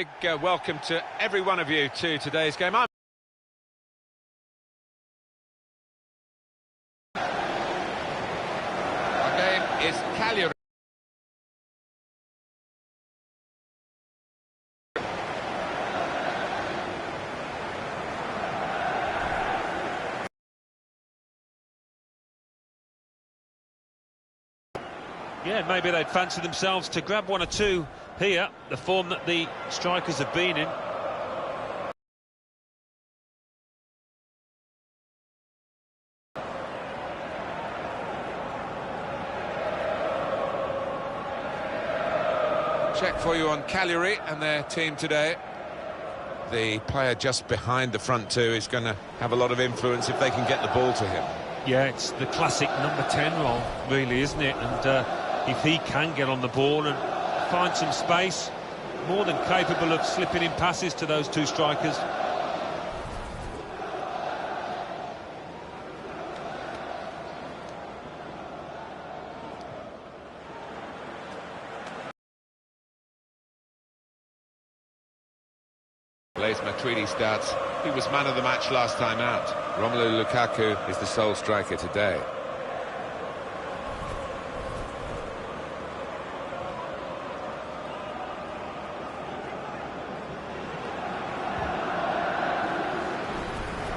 Big welcome to every one of you to today's game. Our game is Cagliari. Yeah, maybe they'd fancy themselves to grab one or two here, the form that the strikers have been in. Check for you on Cagliari and their team today. The player just behind the front two is going to have a lot of influence if they can get the ball to him. Yeah, it's the classic number 10 role, really, isn't it? And if he can get on the ball and find some space, more than capable of slipping in passes to those two strikers. Blaise Matuidi starts. He was man of the match last time out. Romelu Lukaku is the sole striker today.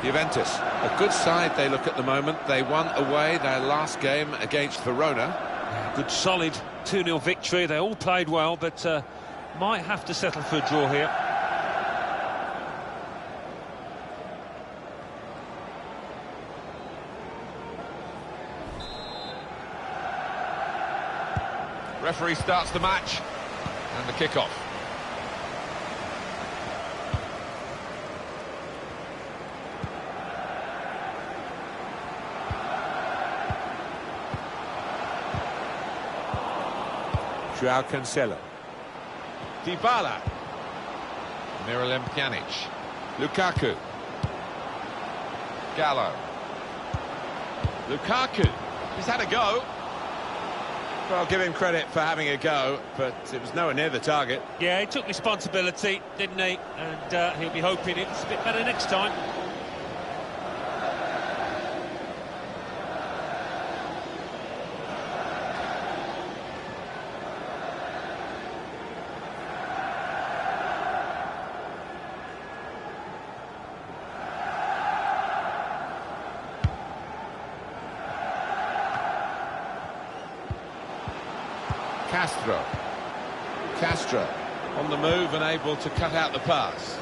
Juventus, a good side they look at the moment. They won away their last game against Verona. Good solid 2-0 victory. They all played well, but might have to settle for a draw here. Referee starts the match and the kick-off. Joao Cancelo. Dybala. Miralem Pjanic. Lukaku. Gallo. Lukaku. He's had a go. Well, give him credit for having a go, but it was nowhere near the target. Yeah, he took responsibility, didn't he? And he'll be hoping it's a bit better next time. Castro on the move and able to cut out the pass.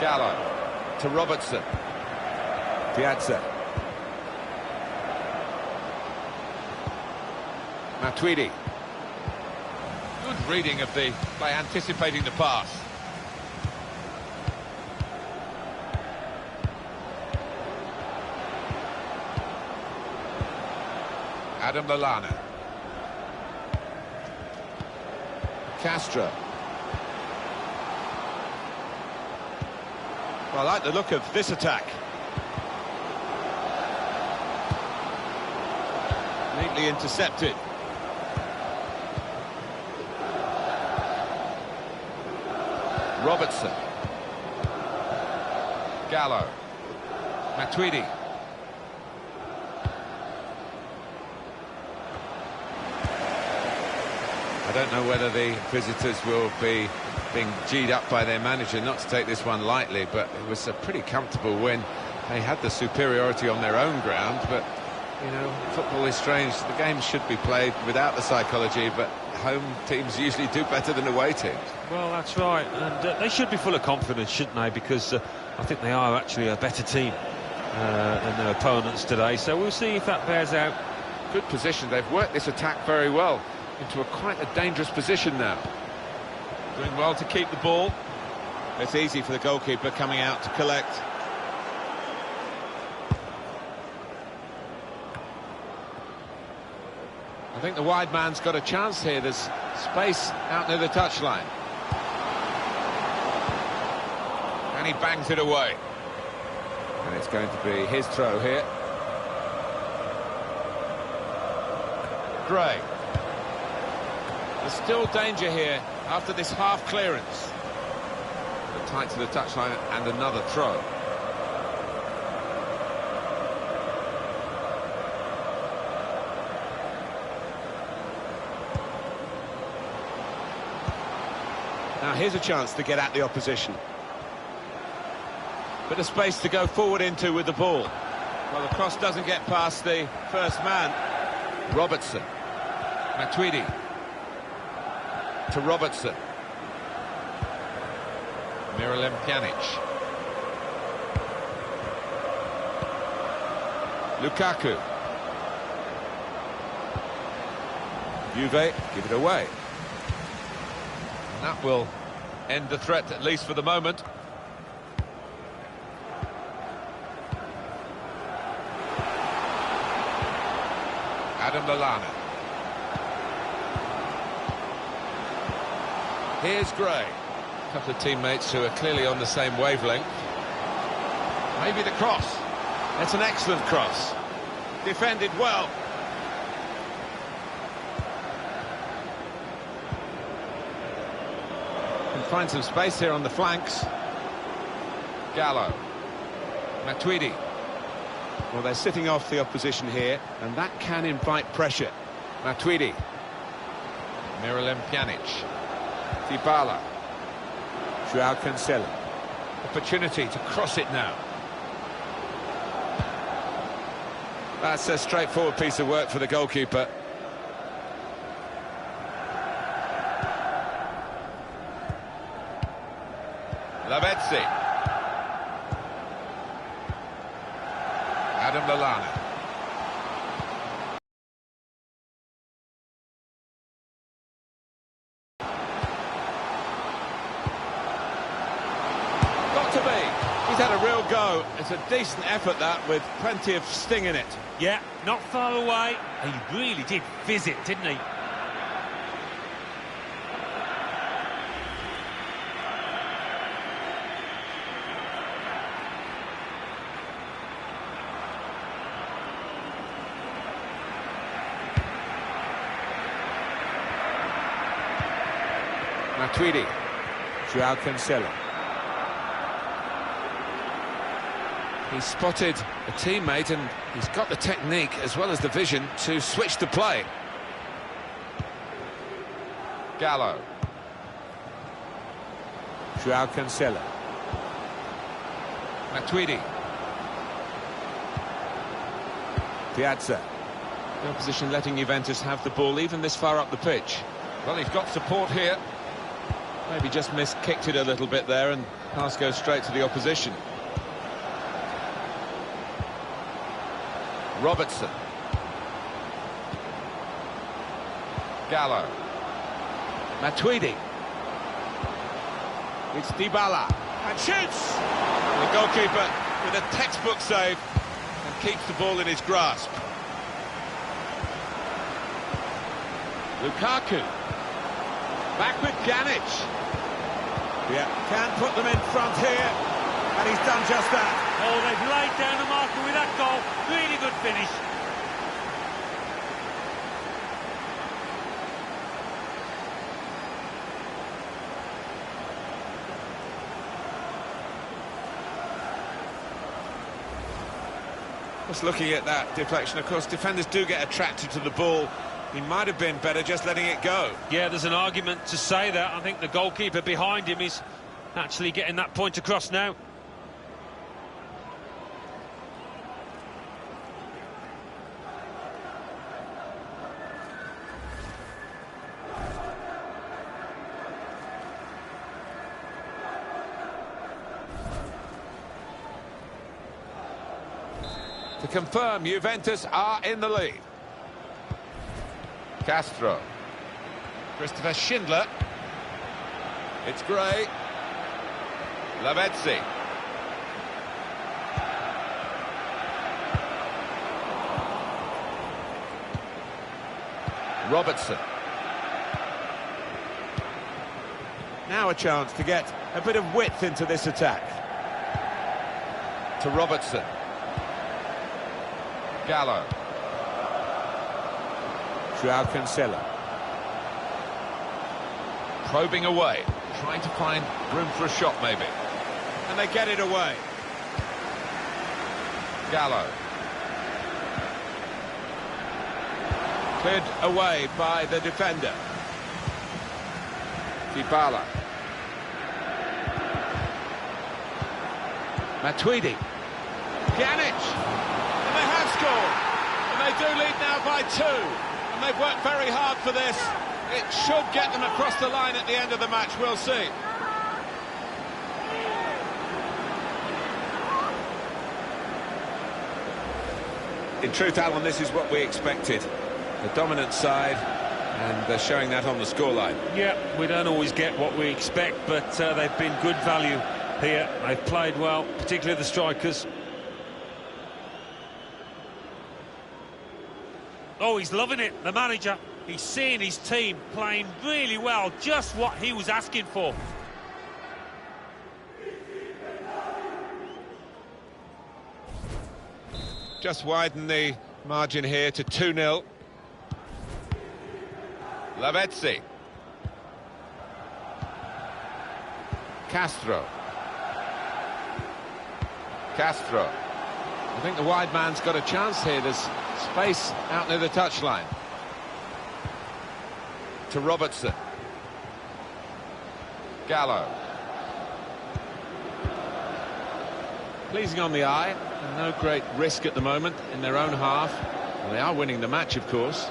Gallo to Robertson. Piazza. Matuidi. Good reading of by anticipating the pass. Adam Lallana. Castro. Well, I like the look of this attack. Neatly intercepted. Robertson. Gallo. Matuidi. I don't know whether the visitors will be being G'd up by their manager not to take this one lightly, but it was a pretty comfortable win. They had the superiority on their own ground, but, you know, football is strange. The game should be played without the psychology, but home teams usually do better than away teams. Well, that's right, and they should be full of confidence, shouldn't they? Because I think they are actually a better team than their opponents today, so we'll see if that bears out. Good position. They've worked this attack very well into quite a dangerous position now. Doing well to keep the ball. It's easy for the goalkeeper coming out to collect. I think the wide man's got a chance here. There's space out near the touchline. And he bangs it away. And it's going to be his throw here. Gray. There's still danger here after this half clearance. Tight to the touchline and another throw. Now here's a chance to get at the opposition. Bit of space to go forward into with the ball. Well, the cross doesn't get past the first man. Robertson. Matuidi. To Robertson. Miralem Pjanic. Lukaku. Juve give it away. That will end the threat, at least for the moment. Adam Lallana. Here's Gray. A couple of teammates who are clearly on the same wavelength. Maybe the cross. That's an excellent cross. Defended well. Can find some space here on the flanks. Gallo. Matuidi. Well, they're sitting off the opposition here, and that can invite pressure. Matuidi. Miralem Pjanic. Dybala. Joao Cancelo. Opportunity to cross it now. That's a straightforward piece of work for the goalkeeper. Lavezzi. Adam Lallana. Got to be. He's had a real go. It's a decent effort, that, with plenty of sting in it. Yeah, not far away. He really did fizz it, didn't he? Matuidi. Joao Cancelo. He spotted a teammate and he's got the technique as well as the vision to switch the play. Gallo. Joao Cancelo. Matuidi. Piazza. The opposition letting Juventus have the ball even this far up the pitch. Well, he's got support here. Maybe just kicked it a little bit there, and pass goes straight to the opposition. Robertson. Gallo. Matuidi. It's Dybala. And shoots! The goalkeeper with a textbook save and keeps the ball in his grasp. Lukaku. Back with Pjanic. Yeah, can put them in front here, and he's done just that. Oh, they've laid down the marker with that goal. Really good finish. Just looking at that deflection, of course, defenders do get attracted to the ball. He might have been better just letting it go. Yeah, there's an argument to say that. I think the goalkeeper behind him is actually getting that point across now. To confirm, Juventus are in the lead. Castro. Christopher Schindler. It's Gray. Lavezzi. Robertson. Now a chance to get a bit of width into this attack. To Robertson. Gallo. Joao Cancelo. Probing away, trying to find room for a shot maybe. And they get it away. Gallo. Cleared away by the defender. Dybala. Matuidi. Pjanic. And they have scored. And they do lead now by 2. And they've worked very hard for this. It should get them across the line at the end of the match. We'll see. In truth, Alan, this is what we expected. The dominant side, and they're showing that on the scoreline. Yeah, we don't always get what we expect, but they've been good value here. They've played well, particularly the strikers. Oh, he's loving it, the manager. He's seeing his team playing really well, just what he was asking for. Just widen the margin here to 2-0. Lavezzi. Castro. I think the wide man's got a chance here. There's space out near the touchline. To Robertson. Gallo. Pleasing on the eye, and no great risk at the moment in their own half. Well, they are winning the match, of course.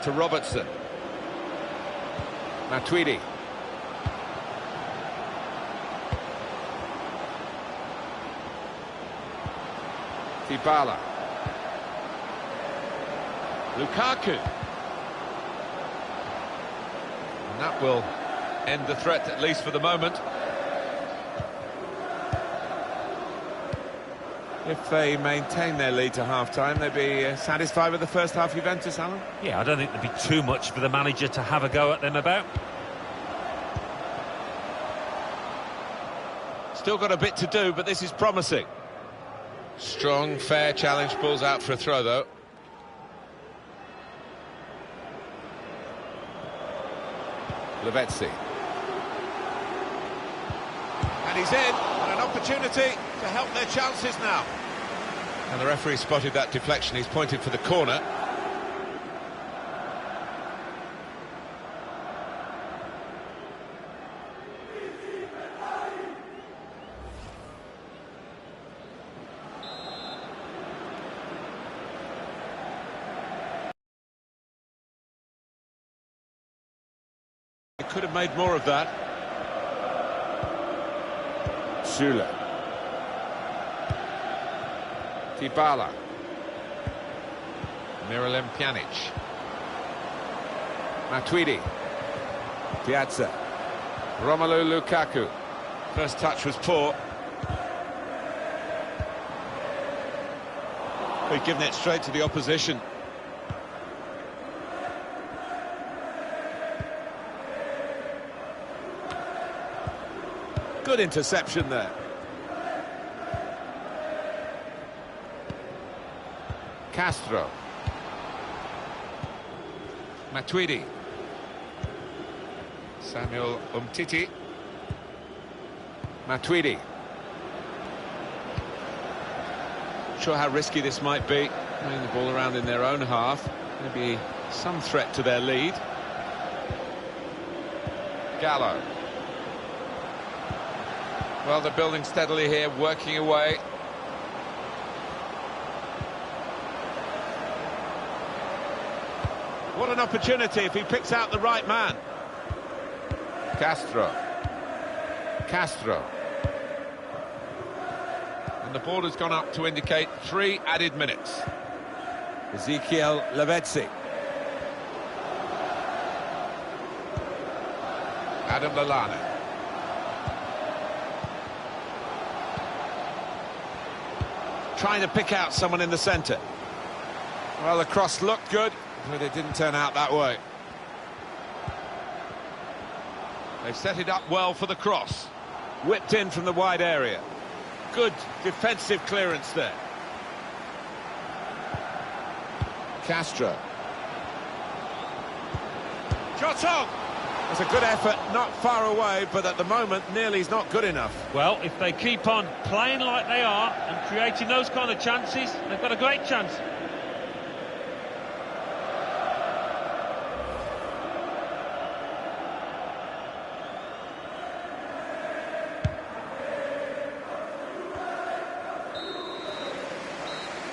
To Robertson. Matuidi. Dybala. Lukaku. And that will end the threat, at least for the moment. If they maintain their lead to half-time, they'd be satisfied with the first half Juventus, Alan? Yeah, I don't think there'd be too much for the manager to have a go at them about. Still got a bit to do, but this is promising. Strong, fair challenge, balls out for a throw, though. Lavezzi. And he's in, and an opportunity to help their chances now. And the referee spotted that deflection. He's pointed for the corner. He could have made more of that. Süle. Dybala. Miralem Pjanic. Matuidi. Piazza. Romelu Lukaku. First touch was poor. They've given it straight to the opposition. Good interception there. Castro. Matuidi. Samuel Umtiti. Matuidi. Not sure how risky this might be. Playing the ball around in their own half. Maybe some threat to their lead. Gallo. Well, they're building steadily here, working away. What an opportunity if he picks out the right man. Castro. And the ball has gone up to indicate 3 added minutes. Ezekiel Lavezzi. Adam Lallana. Trying to pick out someone in the centre. Well, the cross looked good, but it didn't turn out that way. They've set it up well for the cross. Whipped in from the wide area. Good defensive clearance there. Castro. Shot on! It's a good effort, not far away, but at the moment, nearly is not good enough. Well, if they keep on playing like they are and creating those kind of chances, they've got a great chance.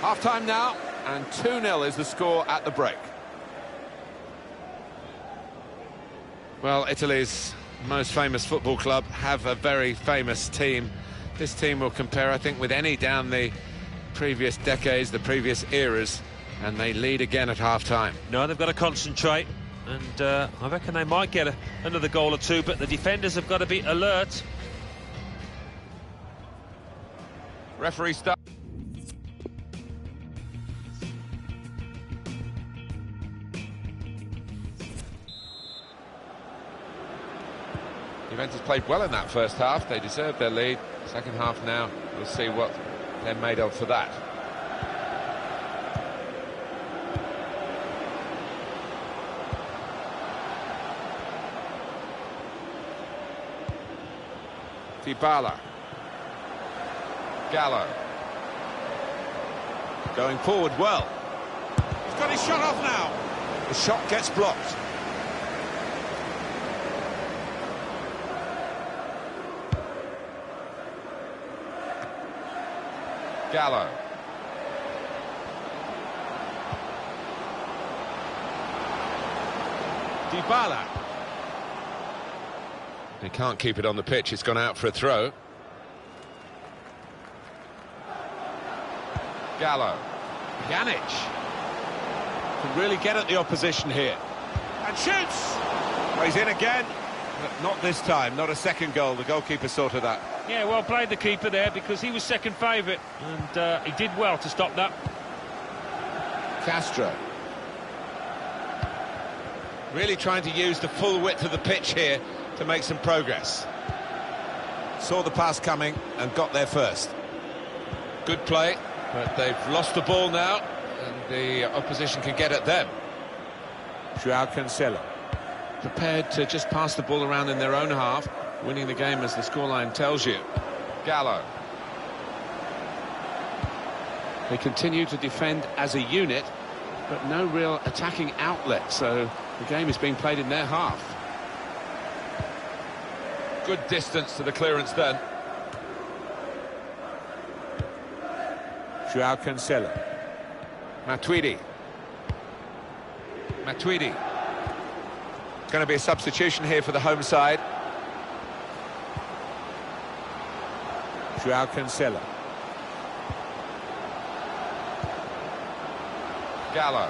Half-time now, and 2-0 is the score at the break. Well, Italy's most famous football club have a very famous team. This team will compare, I think, with any down the previous decades, the previous eras, and they lead again at half-time. No, they've got to concentrate, and I reckon they might get another goal or two, but the defenders have got to be alert. Referee start. Juventus played well in that first half. They deserved their lead. Second half now, we'll see what they're made of for that. Dybala. Gallo. Going forward well. He's got his shot off now. The shot gets blocked. Gallo. Dybala. He can't keep it on the pitch, it's gone out for a throw. Gallo. Pjanic. Can really get at the opposition here. And shoots! Well, he's in again, but not this time, not a second goal. The goalkeeper sorted that. Yeah, well played the keeper there, because he was second favourite, and he did well to stop that. Castro. Really trying to use the full width of the pitch here to make some progress. Saw the pass coming and got there first. Good play, but they've lost the ball now, and the opposition can get at them. João Cancelo. Prepared to just pass the ball around in their own half, winning the game as the scoreline tells you. Gallo. They continue to defend as a unit, but no real attacking outlet, so the game is being played in their half. Good distance to the clearance then. João Cancelo. Matuidi. Matuidi. Going to be a substitution here for the home side. João Cancelo. Gallo.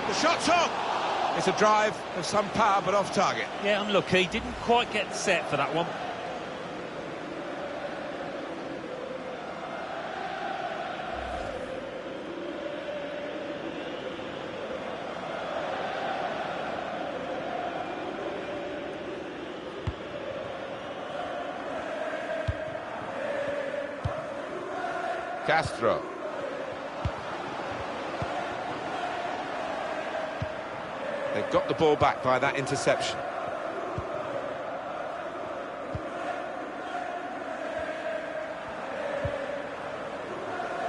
The shot's on. It's a drive of some power, but off target. Yeah, unlucky. Didn't quite get set for that one. Castro. They've got the ball back by that interception.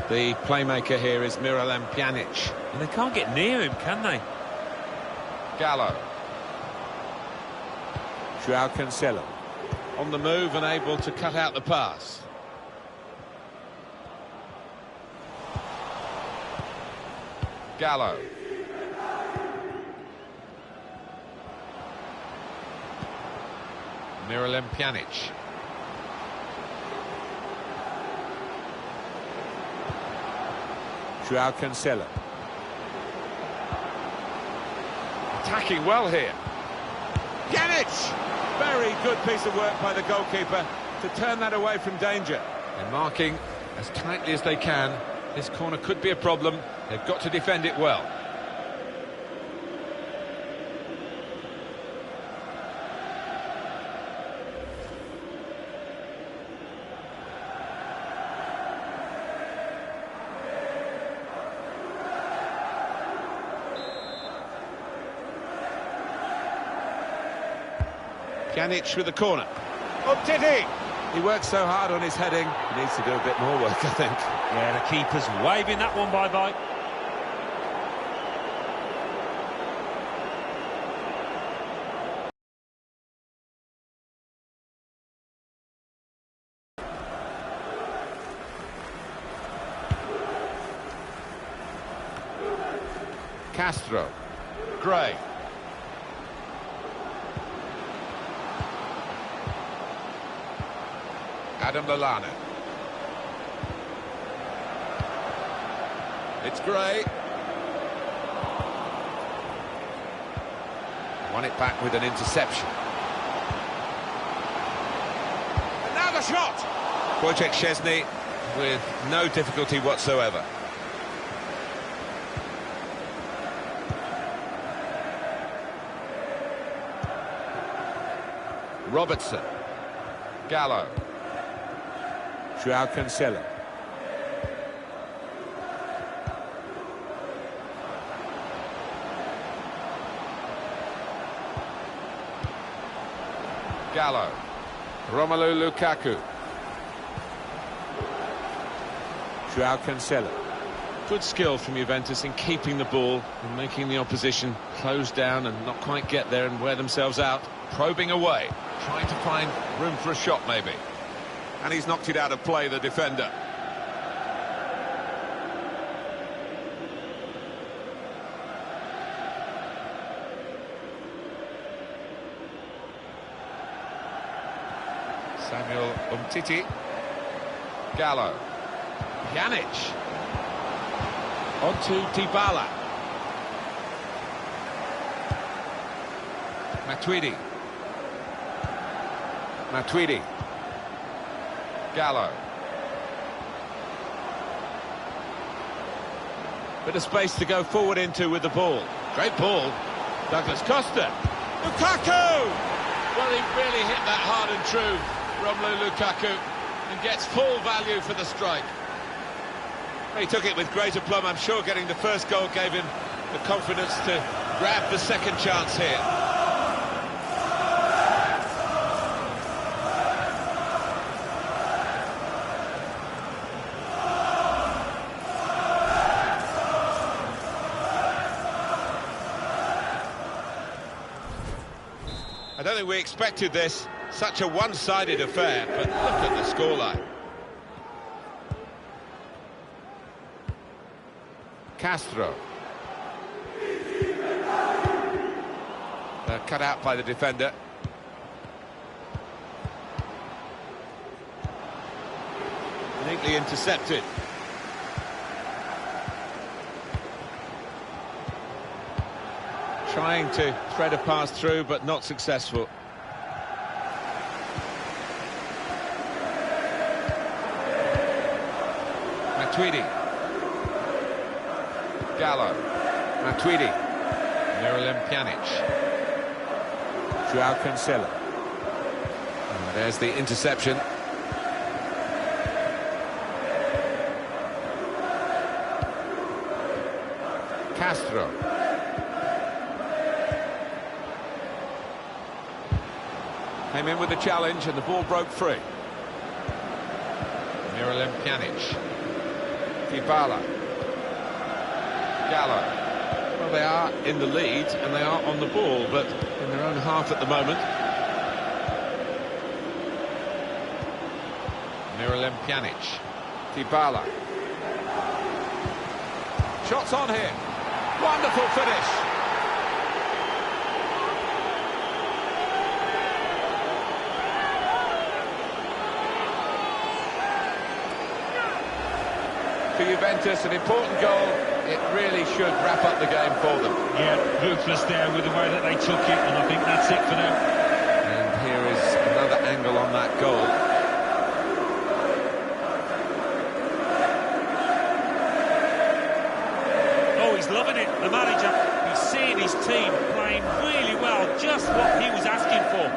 The playmaker here is Miralem Pjanic. And they can't get near him, can they? Gallo. João Cancelo. On the move and able to cut out the pass. Gallo. Miralem Pjanic. João Cancelo. Attacking well here. Pjanic! Very good piece of work by the goalkeeper to turn that away from danger. They're marking as tightly as they can. This corner could be a problem. They've got to defend it well. Pjanic with the corner. Umtiti! He works so hard on his heading, he needs to do a bit more work, I think. Yeah, the keeper's waving that one bye-bye. Castro. Gray. Adam Lallana. It's Gray. Won it back with an interception. And now the shot! Wojciech Szczesny with no difficulty whatsoever. Robertson. Gallo. João Cancelo. Gallo. Romelu Lukaku. João Cancelo. Good skill from Juventus in keeping the ball and making the opposition close down and not quite get there and wear themselves out. Probing away, trying to find room for a shot maybe. And he's knocked it out of play, the defender. Samuel Umtiti. Gallo. Pjanic. Onto Dybala. Matuidi. Gallo. Bit of space to go forward into with the ball. Great ball. Douglas Costa. Lukaku! Well, he really hit that hard and true, Romelu Lukaku, and gets full value for the strike. He took it with great aplomb. I'm sure getting the first goal gave him the confidence to grab the second chance here. I don't think we expected this, such a one-sided affair, but look at the scoreline. Castro. Cut out by the defender. Neatly intercepted. Trying to thread a pass through, but not successful. Matuidi. Gallo. Matuidi. Miralem Pjanic. João Cancelo. And there's the interception. Castro. Came in with the challenge and the ball broke free. Miralem Pjanic. Dybala. Gallo. Well, they are in the lead and they are on the ball, but in their own half at the moment. Miralem Pjanic. Dybala. Shots on here. Wonderful finish. For Juventus, an important goal. It really should wrap up the game for them. Yeah, ruthless there with the way that they took it, and I think that's it for them. And here is another angle on that goal. Oh, he's loving it, the manager. He's seeing his team playing really well, just what he was asking for.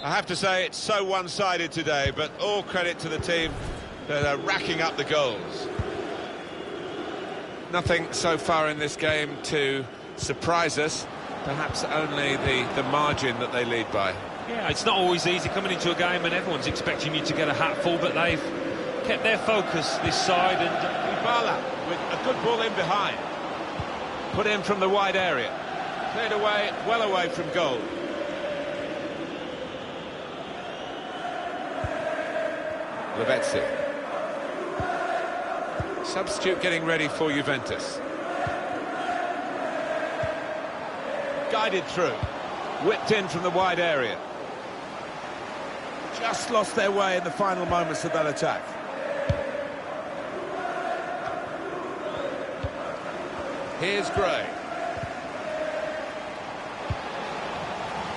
I have to say it's so one-sided today, but all credit to the team that are racking up the goals. Nothing so far in this game to surprise us. perhaps only the margin that they lead by. Yeah, it's not always easy coming into a game and everyone's expecting you to get a hatful, but they've kept their focus this side. And Ibala with a good ball in behind. Put in from the wide area. Cleared away, well away from goal. Lavezzi. Substitute getting ready for Juventus. Guided through. Whipped in from the wide area. Just lost their way in the final moments of that attack. Here's Gray.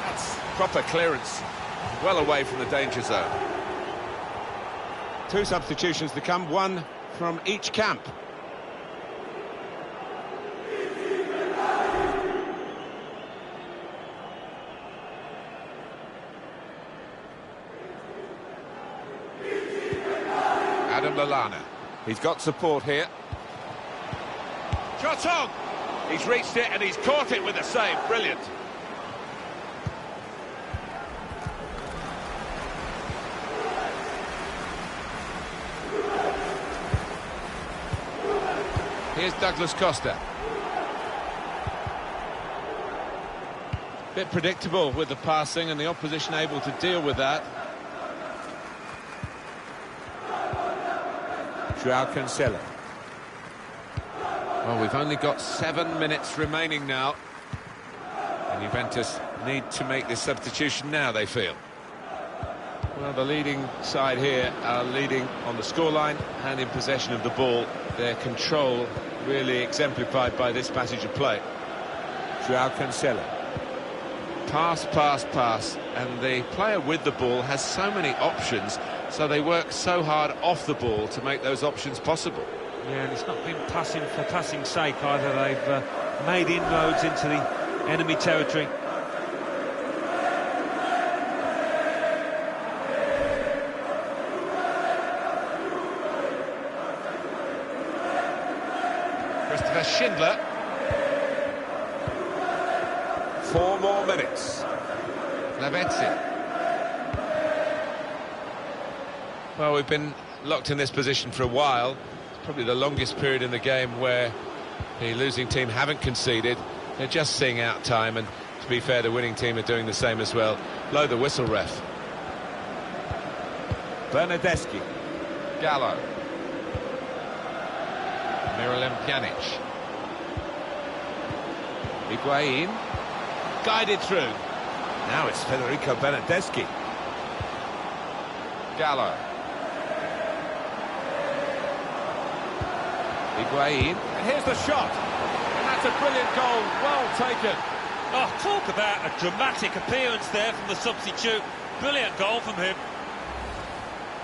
That's proper clearance. Well away from the danger zone. Two substitutions to come, one from each camp. Adam Lallana. He's got support here. Shot on! He's reached it and he's caught it with a save. Brilliant. Here's Douglas Costa. Bit predictable with the passing and the opposition able to deal with that. Joao Cancelo. Well, we've only got 7 minutes remaining now. And Juventus need to make this substitution now, they feel. Well, the leading side here are leading on the scoreline and in possession of the ball. Their control really exemplified by this passage of play. Joao Cancelo. Pass, pass, pass. And the player with the ball has so many options, so they work so hard off the ball to make those options possible. yeah, and it's not been passing for passing's sake either. They've made inroads into the enemy territory. Christopher Schindler. 4 more minutes. Lavezzi. Well, we've been locked in this position for a while. It's probably the longest period in the game where the losing team haven't conceded. They're just seeing out time, and to be fair, the winning team are doing the same as well. Blow the whistle, ref. Bernardeschi. Gallo. Miralem Pjanic. Higuain. Guided through. Now it's Federico Bernardeschi. Gallo. Higuain. And here's the shot. And that's a brilliant goal. Well taken. Oh, talk about a dramatic appearance there from the substitute. Brilliant goal from him.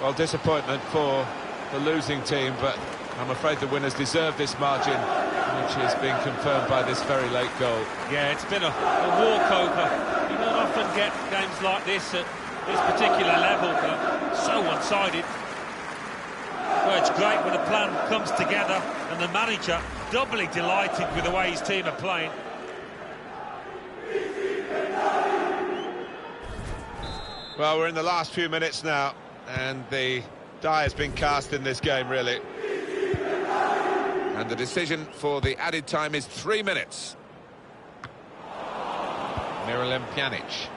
Well, disappointment for the losing team, but I'm afraid the winners deserve this margin, which is being confirmed by this very late goal. Yeah, it's been a walkover. You don't often get games like this at this particular level, but so one-sided. Well, it's great when a plan comes together and the manager doubly delighted with the way his team are playing. Well, we're in the last few minutes now, and the die has been cast in this game, really. And the decision for the added time is 3 minutes. Miralem Pjanic.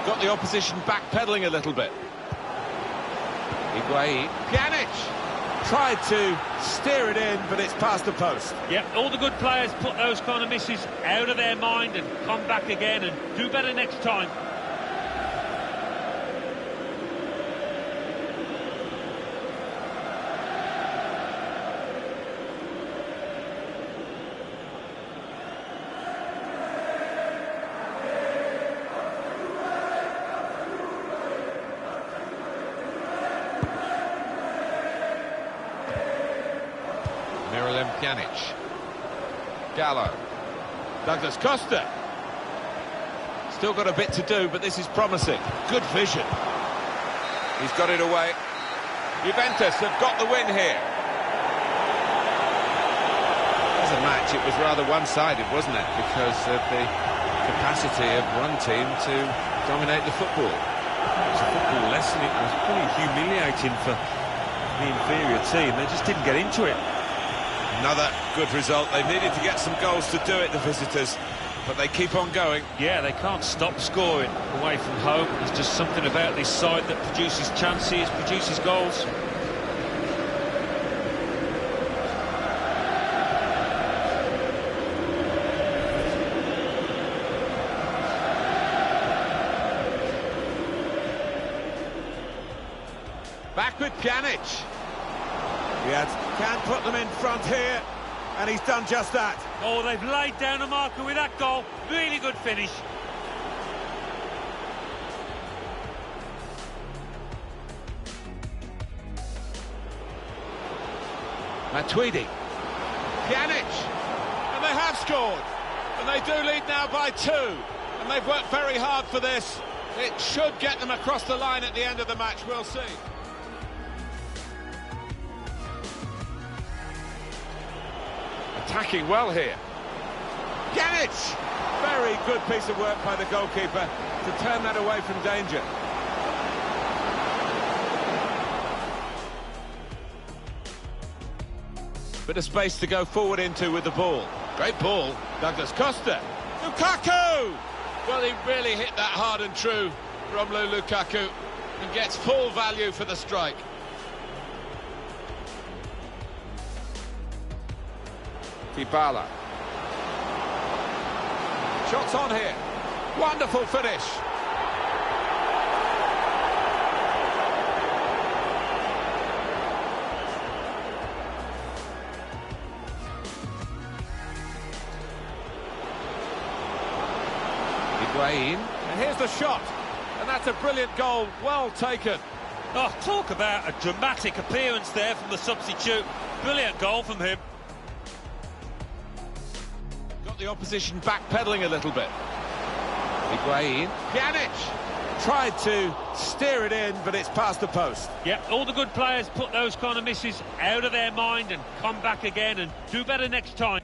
Got the opposition backpedaling a little bit. Higuain. Pjanic tried to steer it in, but it's past the post. Yeah, all the good players put those kind of misses out of their mind and come back again and do better next time. Miralem Pjanic. Gallo. Douglas Costa. Still got a bit to do, but this is promising. Good vision. He's got it away. Juventus have got the win here. match, it was rather one-sided, wasn't it? Because of the capacity of one team to dominate the football. It was a football lesson. It was pretty humiliating for the inferior team. They just didn't get into it. Another good result. They needed to get some goals to do it, the visitors, but they keep on going. Yeah, they can't stop scoring away from home. There's just something about this side that produces chances, produces goals. Back with Pjanic. Can put them in front here, and he's done just that. Oh, they've laid down a marker with that goal. Really good finish. Matuidi. Pjanic. And they have scored. And they do lead now by 2. And they've worked very hard for this. It should get them across the line at the end of the match. We'll see. Attacking well here. Pjanic! Very good piece of work by the goalkeeper to turn that away from danger. Bit of space to go forward into with the ball. Great ball. Douglas Costa. Lukaku! Well, he really hit that hard and true, Romelu Lukaku, and gets full value for the strike. Dybala. Shots on here. Wonderful finish. Higuain. And here's the shot. And that's a brilliant goal. Well taken. Oh, talk about a dramatic appearance there from the substitute. Brilliant goal from him. The opposition backpedaling a little bit. Higuain. Pjanic tried to steer it in, but it's past the post. Yeah, all the good players put those kind of misses out of their mind and come back again and do better next time.